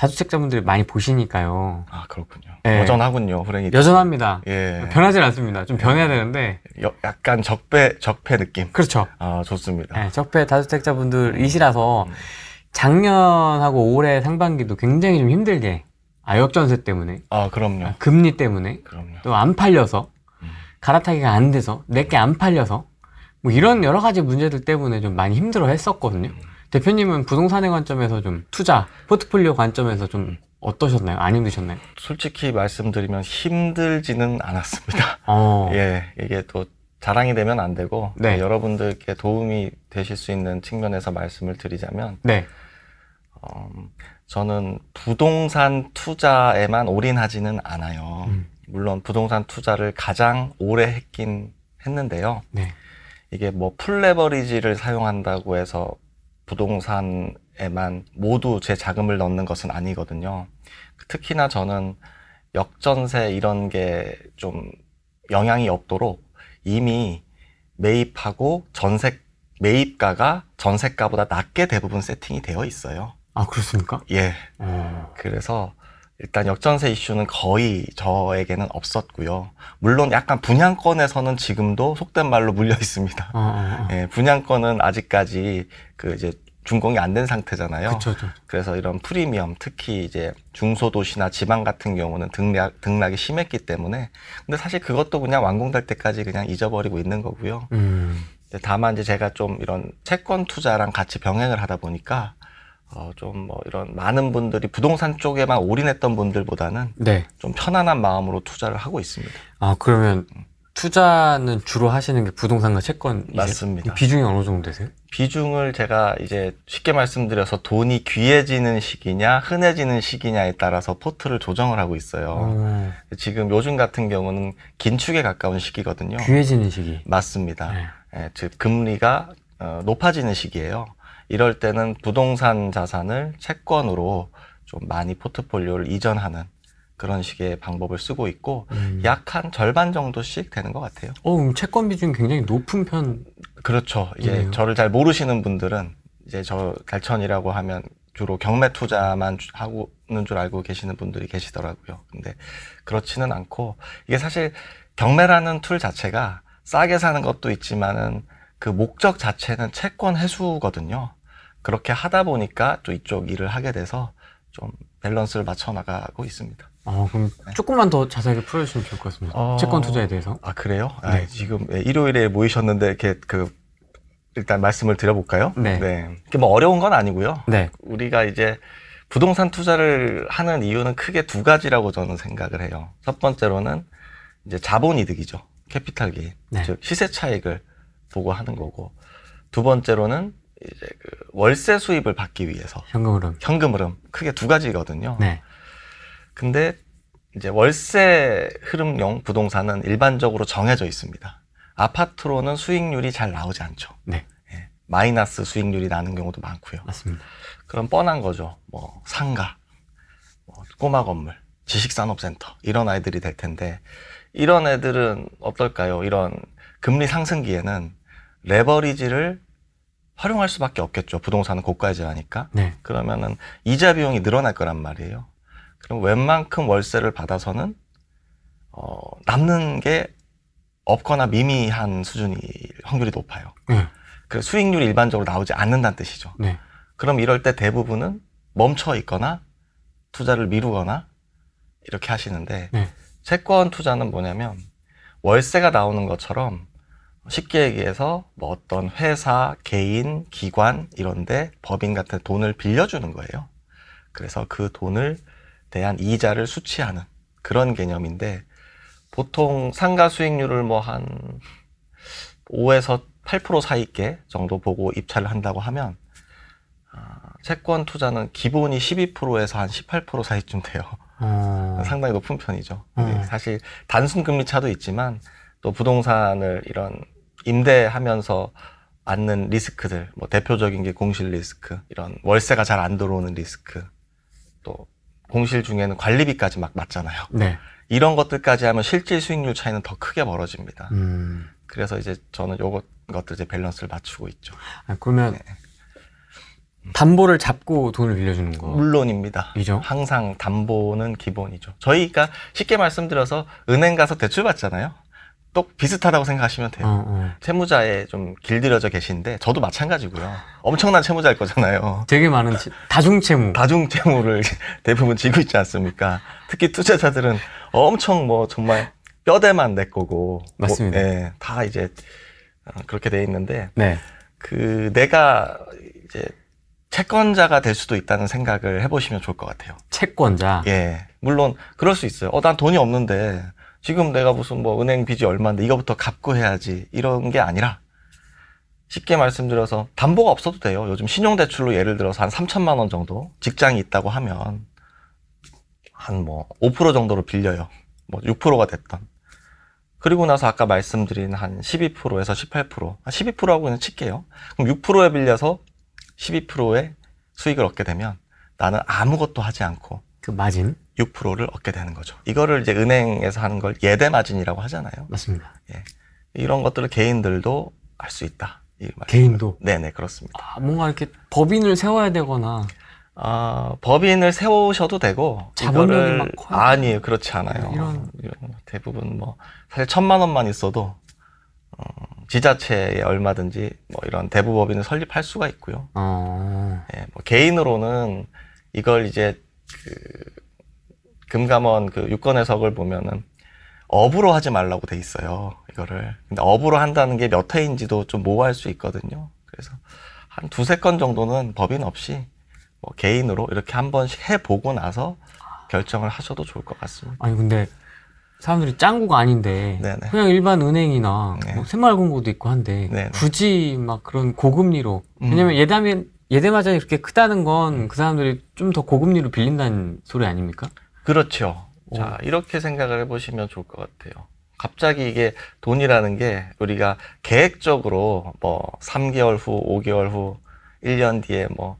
다주택자분들이 많이 보시니까요. 아, 그렇군요. 네. 여전하군요, 불행이. 여전합니다. 예. 변하지 않습니다. 좀 변해야 되는데. 약간 적폐 느낌. 그렇죠. 아, 좋습니다. 네, 적폐 다주택자분들이시라서 작년하고 올해 상반기도 굉장히 좀 힘들게 역전세 때문에 아, 그럼요. 금리 때문에 그럼요. 또 안 팔려서 갈아타기가 안 돼서 내게 안 팔려서 뭐 이런 여러 가지 문제들 때문에 좀 많이 힘들어 했었거든요. 대표님은 부동산의 관점에서 좀 투자, 포트폴리오 관점에서 좀 어떠셨나요? 안 힘드셨나요? 솔직히 말씀드리면 힘들지는 않았습니다. 예, 이게 또 자랑이 되면 안 되고 네. 여러분들께 도움이 되실 수 있는 측면에서 말씀을 드리자면 네. 저는 부동산 투자에만 올인하지는 않아요. 물론 부동산 투자를 가장 오래 했긴 했는데요. 네. 이게 뭐 풀레버리지를 사용한다고 해서 부동산에만 모두 제 자금을 넣는 것은 아니거든요. 특히나 저는 역전세 이런 게 좀 영향이 없도록 이미 매입하고 매입가가 전세가보다 낮게 대부분 세팅이 되어 있어요. 아, 그렇습니까? 예. 그래서 일단 역전세 이슈는 거의 저에게는 없었고요. 물론 약간 분양권에서는 지금도 속된 말로 물려 있습니다. 예, 분양권은 아직까지 이제 준공이 안 된 상태잖아요. 그쵸. 그래서 이런 프리미엄, 특히 이제 중소도시나 지방 같은 경우는 등락이 심했기 때문에. 근데 사실 그것도 그냥 완공될 때까지 그냥 잊어버리고 있는 거고요. 다만 이제 제가 좀 이런 채권 투자랑 같이 병행을 하다 보니까 좀 뭐 이런 많은 분들이 부동산 쪽에만 올인했던 분들보다는 네. 좀 편안한 마음으로 투자를 하고 있습니다. 아, 그러면 투자는 주로 하시는 게 부동산과 채권 맞습니다. 비중이 어느 정도 되세요? 비중을 제가 이제 쉽게 말씀드려서 돈이 귀해지는 시기냐 흔해지는 시기냐에 따라서 포트를 조정을 하고 있어요. 지금 요즘 같은 경우는 긴축에 가까운 시기거든요. 귀해지는 시기. 맞습니다. 네. 예, 즉 금리가 높아지는 시기예요. 이럴 때는 부동산 자산을 채권으로 좀 많이 포트폴리오를 이전하는 그런 식의 방법을 쓰고 있고 약 한 절반 정도씩 되는 것 같아요. 그럼 채권 비중이 굉장히 높은 편. 그렇죠. 이제 저를 잘 모르시는 분들은 이제 저 달천이라고 하면 주로 경매 투자만 하고는 줄 알고 계시는 분들이 계시더라고요. 근데 그렇지는 않고 이게 사실 경매라는 툴 자체가 싸게 사는 것도 있지만은 그 목적 자체는 채권 회수거든요. 그렇게 하다 보니까 또 이쪽 일을 하게 돼서 좀 밸런스를 맞춰 나가고 있습니다. 그럼 조금만 더 자세하게 풀어주시면 좋을 것 같습니다. 채권 투자에 대해서. 아, 그래요? 네. 지금 일요일에 모이셨는데 이렇게 일단 말씀을 드려볼까요? 네. 이게 뭐 어려운 건 아니고요. 네. 우리가 이제 부동산 투자를 하는 이유는 크게 두 가지라고 저는 생각을 해요. 첫 번째로는 이제 자본이득이죠. 캐피탈 게인. 네. 즉 시세 차익을 보고 하는 거고. 두 번째로는 이제 월세 수입을 받기 위해서. 현금 흐름. 크게 두 가지거든요. 네. 근데 이제 월세 흐름용 부동산은 일반적으로 정해져 있습니다. 아파트로는 수익률이 잘 나오지 않죠. 네. 예, 마이너스 수익률이 나는 경우도 많고요. 맞습니다. 그럼 뻔한 거죠. 뭐 상가, 뭐 꼬마 건물, 지식산업센터 이런 아이들이 될 텐데 이런 애들은 어떨까요? 이런 금리 상승기에는 레버리지를 활용할 수밖에 없겠죠. 부동산은 고가이자니까. 네. 그러면은 이자 비용이 늘어날 거란 말이에요. 그럼 웬만큼 월세를 받아서는 남는 게 없거나 미미한 수준이 확률이 높아요. 그래서 수익률이 일반적으로 나오지 않는다는 뜻이죠. 네. 그럼 이럴 때 대부분은 멈춰 있거나 투자를 미루거나 이렇게 하시는데 네. 채권 투자는 뭐냐면 월세가 나오는 것처럼 쉽게 얘기해서 뭐 어떤 회사, 개인, 기관 이런데 법인 같은 돈을 빌려주는 거예요. 그래서 그 돈을 대한 이자를 수취하는 그런 개념인데 보통 상가 수익률을 뭐 한 5에서 8% 사이께 정도 보고 입찰을 한다고 하면 채권 투자는 기본이 12%에서 한 18% 사이쯤 돼요. 상당히 높은 편이죠. 근데 사실 단순 금리 차도 있지만 또 부동산을 이런 임대하면서 안는 리스크들, 뭐 대표적인 게 공실 리스크, 이런 월세가 잘 안 들어오는 리스크, 또 공실 중에는 관리비까지 막 맞잖아요. 네. 이런 것들까지 하면 실질 수익률 차이는 더 크게 벌어집니다. 그래서 이제 저는 것들 이제 밸런스를 맞추고 있죠. 그러면 담보를 잡고 돈을 빌려주는 거. 물론입니다. 이죠? 항상 담보는 기본이죠. 저희가 쉽게 말씀드려서 은행 가서 대출 받잖아요. 또 비슷하다고 생각하시면 돼요. 채무자에 좀 길들여져 계신데 저도 마찬가지고요. 엄청난 채무자일 거잖아요. 되게 많은 다중채무. 다중채무를 대부분 지고 있지 않습니까? 특히 투자자들은 엄청 뭐 정말 뼈대만 내 거고. 맞습니다. 다 이제 그렇게 돼 있는데 네. 그 내가 이제 채권자가 될 수도 있다는 생각을 해보시면 좋을 것 같아요. 채권자. 예, 물론 그럴 수 있어요. 난 돈이 없는데 지금 내가 무슨 뭐 은행 빚이 얼마인데 이거부터 갚고 해야지 이런 게 아니라 쉽게 말씀드려서 담보가 없어도 돼요. 요즘 신용대출로 예를 들어서 한 3천만 원 정도 직장이 있다고 하면 한 뭐 5% 정도로 빌려요. 뭐 6%가 됐던. 그리고 나서 아까 말씀드린 한 12%에서 18%, 한 12%하고 그냥 칠게요. 그럼 6%에 빌려서 12%의 수익을 얻게 되면 나는 아무것도 하지 않고 그 마진. 6%를 얻게 되는 거죠. 이거를 이제 은행에서 하는 걸 예대 마진이라고 하잖아요. 맞습니다. 예. 이런 것들을 개인들도 할 수 있다. 이 말입니다. 개인도. 네네, 그렇습니다. 뭔가 이렇게 법인을 세워야 되거나. 법인을 세우셔도 되고. 자본력이 막 커요. 아니에요. 그렇지 않아요. 이런 대부분 뭐, 사실 1,000만 원만 있어도, 지자체에 얼마든지 뭐 이런 대부법인을 설립할 수가 있고요. 예, 뭐 개인으로는 이걸 이제 금감원 그 유권 해석을 보면은 업으로 하지 말라고 돼 있어요. 이거를. 근데 업으로 한다는 게 몇 회인지도 좀 모호할 수 있거든요. 그래서 한 2-3건 정도는 법인 없이 뭐 개인으로 이렇게 한 번씩 해보고 나서 결정을 하셔도 좋을 것 같습니다. 아니 근데 사람들이 짱구가 아닌데 네네. 그냥 일반 은행이나 네. 뭐 새마을금고도 있고 한데 네네. 굳이 막 그런 고금리로 왜냐면 예대마진이 그렇게 크다는 건 그 사람들이 좀 더 고금리로 빌린다는 소리 아닙니까? 그렇죠. 자, 이렇게 생각을 해보시면 좋을 것 같아요. 갑자기 이게 돈이라는 게 우리가 계획적으로 뭐 3개월 후, 5개월 후, 1년 뒤에 뭐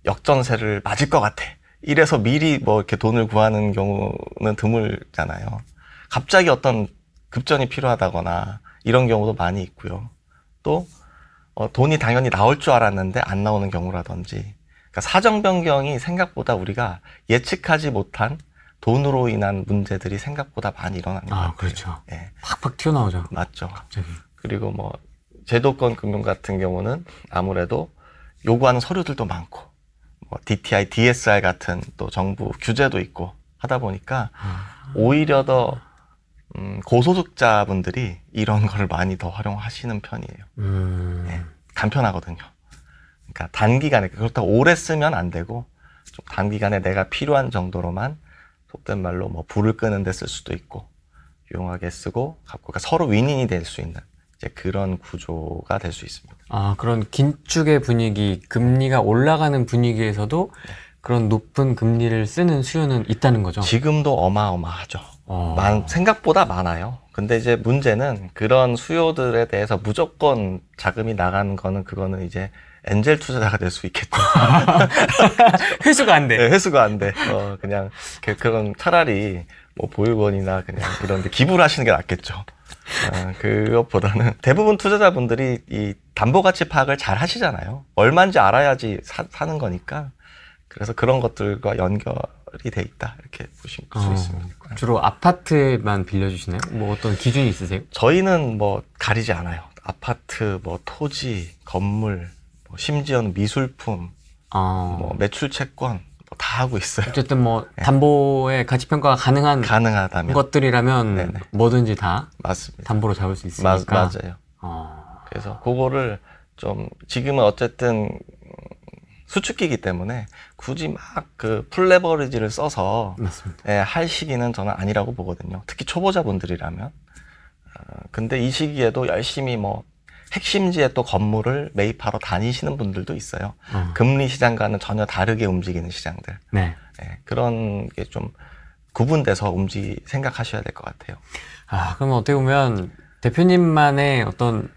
역전세를 맞을 것 같아. 이래서 미리 뭐 이렇게 돈을 구하는 경우는 드물잖아요. 갑자기 어떤 급전이 필요하다거나 이런 경우도 많이 있고요. 또 돈이 당연히 나올 줄 알았는데 안 나오는 경우라든지, 그러니까 사정 변경이 생각보다 우리가 예측하지 못한 돈으로 인한 문제들이 생각보다 많이 일어나는 것 같아요. 그렇죠. 예. 팍팍 튀어나오죠. 맞죠. 갑자기. 그리고 뭐 제도권 금융 같은 경우는 아무래도 요구하는 서류들도 많고, 뭐 DTI, DSR 같은 또 정부 규제도 있고 하다 보니까 오히려 더 고소득자분들이 이런 걸 많이 더 활용하시는 편이에요. 예, 간편하거든요. 그러니까 단기간에, 그렇다고 오래 쓰면 안 되고 좀 단기간에 내가 필요한 정도로만 속된 말로 뭐 불을 끄는 데 쓸 수도 있고 유용하게 쓰고 갖고, 그러니까 서로 윈윈이 될 수 있는 이제 그런 구조가 될 수 있습니다. 그런 긴축의 분위기, 금리가 올라가는 분위기에서도 그런 높은 금리를 쓰는 수요는 있다는 거죠. 지금도 어마어마하죠. 생각보다 많아요. 근데 이제 문제는 그런 수요들에 대해서 무조건 자금이 나가는 거는, 그거는 이제 엔젤 투자자가 될 수 있겠죠. 회수가 안 돼. 네, 회수가 안 돼. 그냥 그런 차라리 뭐 보육원이나 그냥 이런 데 기부를 하시는 게 낫겠죠. 그것보다는 대부분 투자자분들이 이 담보가치 파악을 잘 하시잖아요. 얼마인지 알아야지 사는 거니까. 그래서 그런 것들과 연결이 돼 있다, 이렇게 보실 수 있습니다. 주로 아파트만 빌려주시나요? 뭐 어떤 기준이 있으세요? 저희는 뭐 가리지 않아요. 아파트, 뭐 토지, 건물, 뭐 심지어는 미술품, 뭐 매출 채권 뭐 다 하고 있어요. 어쨌든 뭐 담보의 가치 평가가 가능하다면 것들이라면 네네. 뭐든지 다 맞습니다. 담보로 잡을 수 있으니까. 맞아요. 그래서 그거를 좀 지금은 어쨌든 수축기이기 때문에 굳이 막 그 풀레버리지를 써서 할 시기는 저는 아니라고 보거든요. 특히 초보자분들이라면. 근데 이 시기에도 열심히 뭐 핵심지에 또 건물을 매입하러 다니시는 분들도 있어요. 금리 시장과는 전혀 다르게 움직이는 시장들. 네. 그런 게 좀 구분돼서 생각하셔야 될 것 같아요. 그럼 어떻게 보면 대표님만의 어떤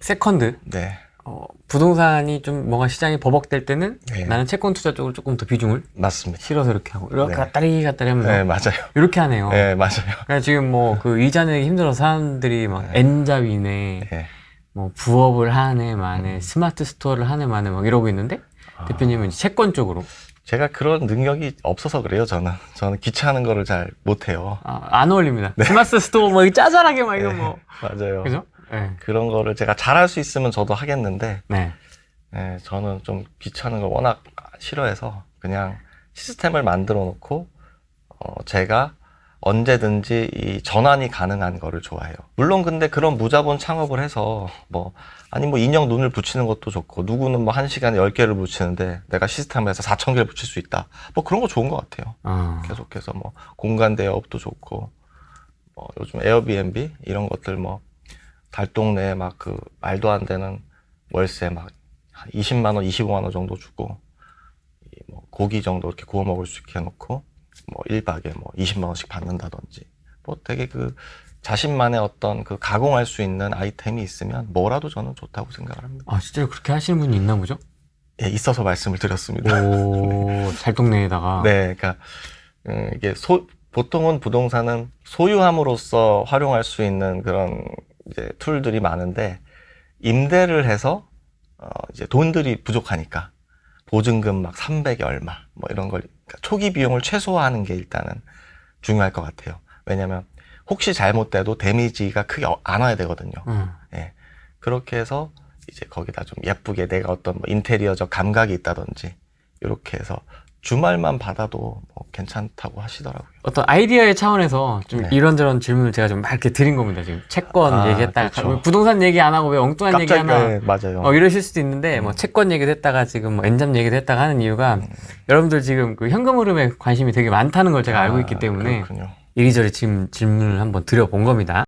세컨드, 네. 부동산이 좀 뭔가 시장이 버벅될 때는 네. 나는 채권 투자 쪽으로 조금 더 비중을 맞습니다. 실어서 이렇게 하고 이렇게 네. 갔다리 하면서 네, 맞아요. 이렇게 하네요. 네, 맞아요. 그러니까 지금 뭐 그 이자 내기 힘들어서 사람들이 막 N잡이네, 네. 뭐 부업을 한 해 만에 스마트 스토어를 한 해 만에 막 이러고 있는데 대표님은 이제 채권 쪽으로. 제가 그런 능력이 없어서 그래요, 저는. 저는 귀찮은 거를 잘 못해요. 안 어울립니다. 스마트 스토어 뭐 짜잘하게 막 이거 네, 뭐. 맞아요. 그죠? 네. 그런 거를 제가 잘할 수 있으면 저도 하겠는데, 네. 네, 저는 좀 귀찮은 걸 워낙 싫어해서 그냥 시스템을 만들어 놓고, 제가 언제든지 이 전환이 가능한 거를 좋아해요. 물론 근데 그런 무자본 창업을 해서 뭐 인형 눈을 붙이는 것도 좋고, 누구는 뭐 1시간에 10개를 붙이는데 내가 시스템에서 4,000개를 붙일 수 있다. 뭐 그런 거 좋은 것 같아요. 계속해서 뭐 공간 대여업도 좋고, 뭐 요즘 에어비앤비 이런 것들 뭐 달동네에 막 그 말도 안 되는 월세 막 20만 원, 25만 원 정도 주고, 뭐 고기 정도 이렇게 구워 먹을 수 있게 해놓고, 뭐 1박에 뭐 20만 원씩 받는다든지, 뭐 되게 그 자신만의 어떤 그 가공할 수 있는 아이템이 있으면 뭐라도 저는 좋다고 생각을 합니다. 실제로 그렇게 하시는 분이 있나 보죠? 예, 있어서 말씀을 드렸습니다. 오, 달동네에다가. 네, 그러니까 이게 보통은 부동산은 소유함으로써 활용할 수 있는 그런 이제 툴들이 많은데, 임대를 해서 이제 돈들이 부족하니까 보증금 막 300에 얼마 뭐 이런 걸, 그러니까 초기 비용을 최소화하는 게 일단은 중요할 것 같아요. 왜냐면 혹시 잘못돼도 데미지가 크게 안 와야 되거든요. 예. 그렇게 해서 이제 거기다 좀 예쁘게 내가 어떤 뭐 인테리어적 감각이 있다든지 이렇게 해서 주말만 받아도 뭐 괜찮다고 하시더라고요. 어떤 아이디어의 차원에서 좀 네. 이런저런 질문을 제가 좀 막 이렇게 드린 겁니다. 지금 채권 얘기했다가 그렇죠. 부동산 얘기 안 하고 왜 엉뚱한 얘기 하나 네, 맞아요. 이러실 수도 있는데 뭐 채권 얘기도 했다가 지금 뭐 엔잡 얘기도 했다가 하는 이유가 여러분들 지금 그 현금 흐름에 관심이 되게 많다는 걸 제가 알고 있기 때문에 그렇군요. 이리저리 지금 질문을 한번 드려본 겁니다.